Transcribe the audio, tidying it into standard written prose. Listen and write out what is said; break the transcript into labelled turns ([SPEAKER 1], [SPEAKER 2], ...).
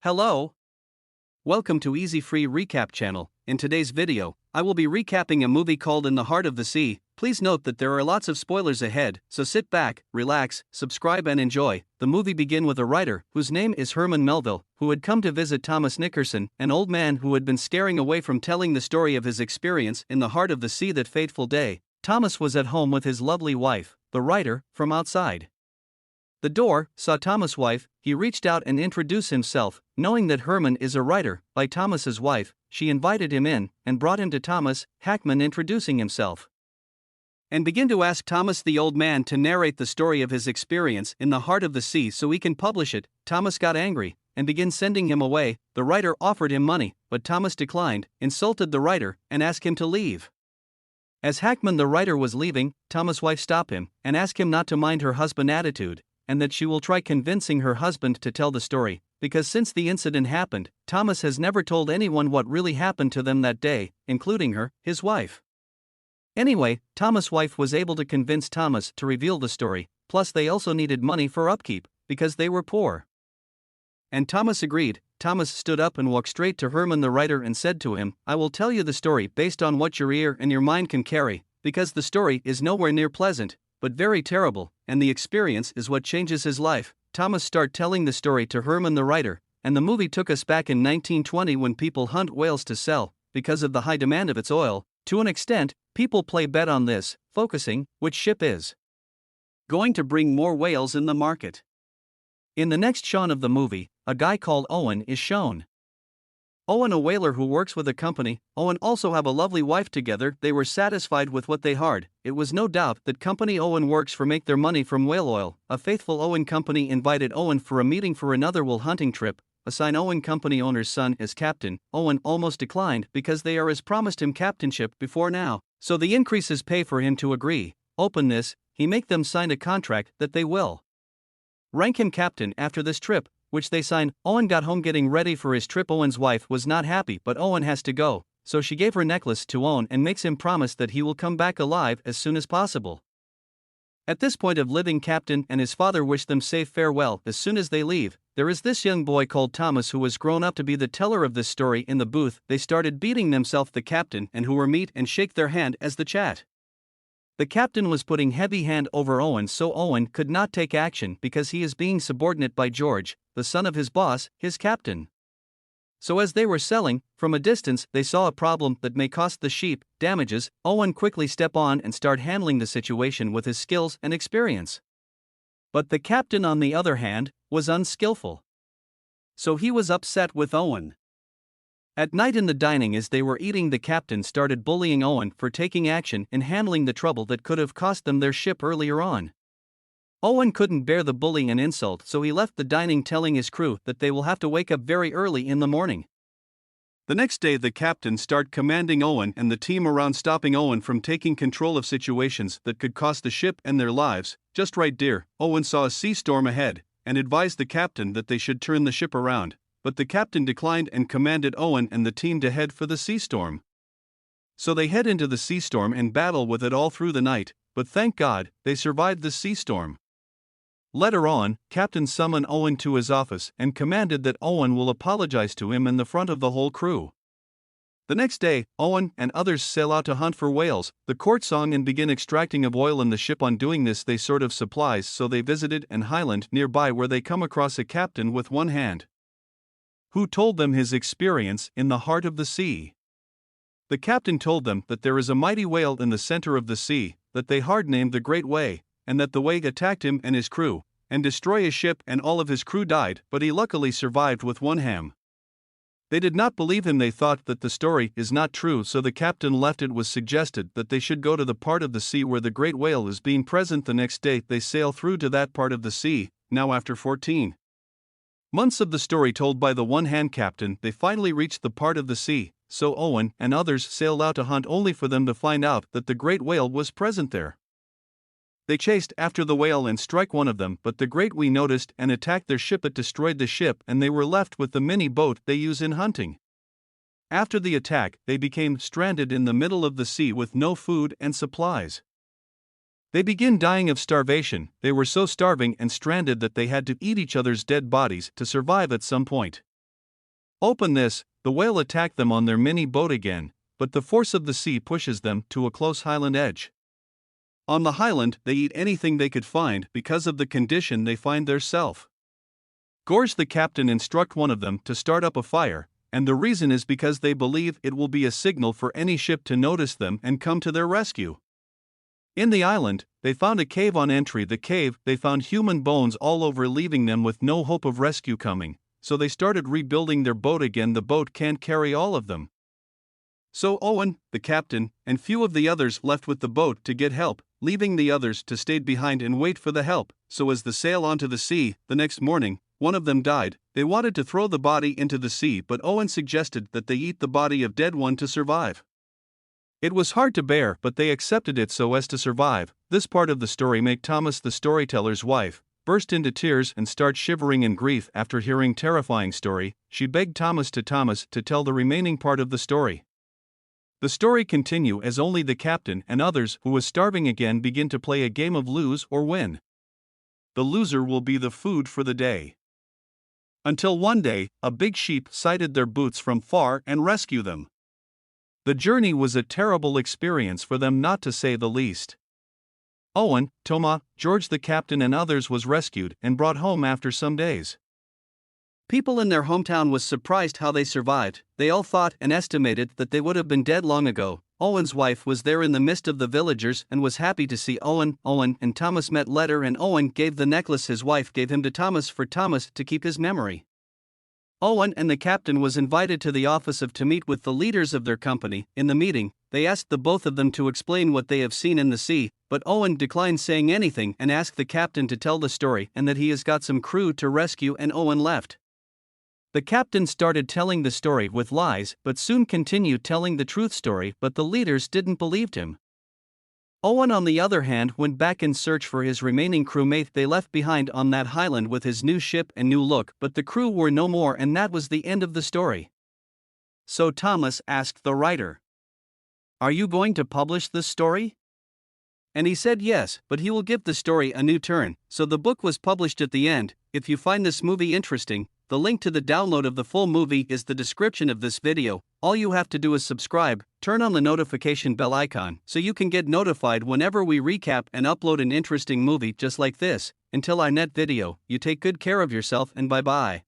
[SPEAKER 1] Hello! Welcome to Easy Free Recap channel. In today's video, I will be recapping a movie called In the Heart of the Sea. Please note that there are lots of spoilers ahead, so sit back, relax, subscribe and enjoy. The movie begins with a writer, whose name is Herman Melville, who had come to visit Thomas Nickerson, an old man who had been staring away from telling the story of his experience in the heart of the sea that fateful day. Thomas was at home with his lovely wife, the writer, from outside the door, saw Thomas' wife. He reached out and introduced himself, knowing that Herman is a writer, by Thomas's wife. She invited him in, and brought him to Thomas. Hackman introducing himself, and began to ask Thomas the old man to narrate the story of his experience in the heart of the sea so he can publish it. Thomas got angry, and began sending him away. The writer offered him money, but Thomas declined, insulted the writer, and asked him to leave. As Hackman the writer was leaving, Thomas' wife stopped him, and asked him not to mind her husband's attitude, and that she will try convincing her husband to tell the story, because since the incident happened, Thomas has never told anyone what really happened to them that day, including her, his wife. Anyway, Thomas' wife was able to convince Thomas to reveal the story, plus they also needed money for upkeep, because they were poor. And Thomas agreed. Thomas stood up and walked straight to Herman the writer and said to him, "I will tell you the story based on what your ear and your mind can carry, because the story is nowhere near pleasant, but very terrible, and the experience is what changes his life." Thomas started telling the story to Herman the writer, and the movie took us back in 1920 when people hunt whales to sell, because of the high demand of its oil. To an extent, people play bet on this, focusing which ship is going to bring more whales in the market. In the next shot of the movie, a guy called Owen is shown. Owen, a whaler who works with a company. Owen also have a lovely wife together. They were satisfied with what they had. It was no doubt that company Owen works for make their money from whale oil. A faithful Owen company invited Owen for a meeting for another whale hunting trip. Assign Owen company owner's son as captain. Owen almost declined because they has promised him captainship before now, so the increases pay for him to agree. Openness, he make them sign a contract that they will rank him captain after this trip, which they signed. Owen got home getting ready for his trip. Owen's wife was not happy, but Owen has to go, so she gave her necklace to Owen and makes him promise that he will come back alive as soon as possible. At this point of living, captain and his father wish them safe farewell. As soon as they leave, there is this young boy called Thomas who was grown up to be the teller of this story. In the booth, they started beating themselves, the captain and who were meet and shake their hand as the chat. The captain was putting heavy hand over Owen, so Owen could not take action because he is being subordinate by George, the son of his boss, his captain. So as they were selling, from a distance they saw a problem that may cost the sheep damages. Owen quickly step on and start handling the situation with his skills and experience. But the captain, on the other hand, was unskillful. So he was upset with Owen. At night in the dining as they were eating, the captain started bullying Owen for taking action in handling the trouble that could have cost them their ship earlier on. Owen couldn't bear the bullying and insult, so he left the dining, telling his crew that they will have to wake up very early in the morning. The next day the captain started commanding Owen and the team around, stopping Owen from taking control of situations that could cost the ship and their lives. Just right, dear. Owen saw a sea storm ahead and advised the captain that they should turn the ship around. But the captain declined and commanded Owen and the team to head for the sea storm. So they head into the sea storm and battle with it all through the night, but thank God, they survived the sea storm. Later on, Captain summoned Owen to his office and commanded that Owen will apologize to him in the front of the whole crew. The next day, Owen and others sail out to hunt for whales. The court song and begin extracting of oil in the ship. On doing this they sort of supplies, so they visited an island nearby where they come across a captain with one hand, who told them his experience in the heart of the sea. The captain told them that there is a mighty whale in the center of the sea, that they hard named the Great Whale, and that the whale attacked him and his crew, and destroyed his ship, and all of his crew died, but he luckily survived with one ham. They did not believe him. They thought that the story is not true, so the captain left. It was suggested that they should go to the part of the sea where the great whale is being present. The next day they sail through to that part of the sea. Now after 14 months of the story told by the one-hand captain, they finally reached the part of the sea, so Owen and others sailed out to hunt, only for them to find out that the great whale was present there. They chased after the whale and struck one of them, but the great whale noticed and attacked their ship. It destroyed the ship and they were left with the mini boat they use in hunting. After the attack, they became stranded in the middle of the sea with no food and supplies. They began dying of starvation. They were so starving and stranded that they had to eat each other's dead bodies to survive at some point. Open this, the whale attacked them on their mini boat again, but the force of the sea pushes them to a close highland edge. On the highland, they eat anything they could find because of the condition they find theirself. Gorge the captain instruct one of them to start up a fire, and the reason is because they believe it will be a signal for any ship to notice them and come to their rescue. In the island, they found a cave on entry. The cave, they found human bones all over, leaving them with no hope of rescue coming, so they started rebuilding their boat again. The boat can't carry all of them. So Owen, the captain, and few of the others left with the boat to get help, leaving the others to stay behind and wait for the help. So as they sail onto the sea, the next morning, one of them died. They wanted to throw the body into the sea, but Owen suggested that they eat the body of dead one to survive. It was hard to bear, but they accepted it so as to survive. This part of the story made Thomas, the storyteller's wife, burst into tears and start shivering in grief after hearing terrifying story. She begged Thomas to tell the remaining part of the story. The story continue as only the captain and others who was starving again begin to play a game of lose or win. The loser will be the food for the day. Until one day, a big sheep sighted their boots from far and rescued them. The journey was a terrible experience for them, not to say the least. Owen, Thomas, George the captain and others was rescued and brought home after some days. People in their hometown was surprised how they survived. They all thought and estimated that they would have been dead long ago. Owen's wife was there in the midst of the villagers and was happy to see Owen. Owen and Thomas met later, and Owen gave the necklace his wife gave him to Thomas for Thomas to keep his memory. Owen and the captain was invited to the office to meet with the leaders of their company. In the meeting, they asked the both of them to explain what they have seen in the sea, but Owen declined saying anything and asked the captain to tell the story and that he has got some crew to rescue, and Owen left. The captain started telling the story with lies, but soon continued telling the truth story, but the leaders didn't believe him. Owen, on the other hand, went back in search for his remaining crewmate they left behind on that highland with his new ship and new look, but the crew were no more, and that was the end of the story. So Thomas asked the writer, "Are you going to publish this story?" And he said yes, but he will give the story a new turn, so the book was published at the end. If you find this movie interesting, the link to the download of the full movie is the description of this video. All you have to do is subscribe, turn on the notification bell icon so you can get notified whenever we recap and upload an interesting movie just like this. Until our next video, you take good care of yourself and bye-bye.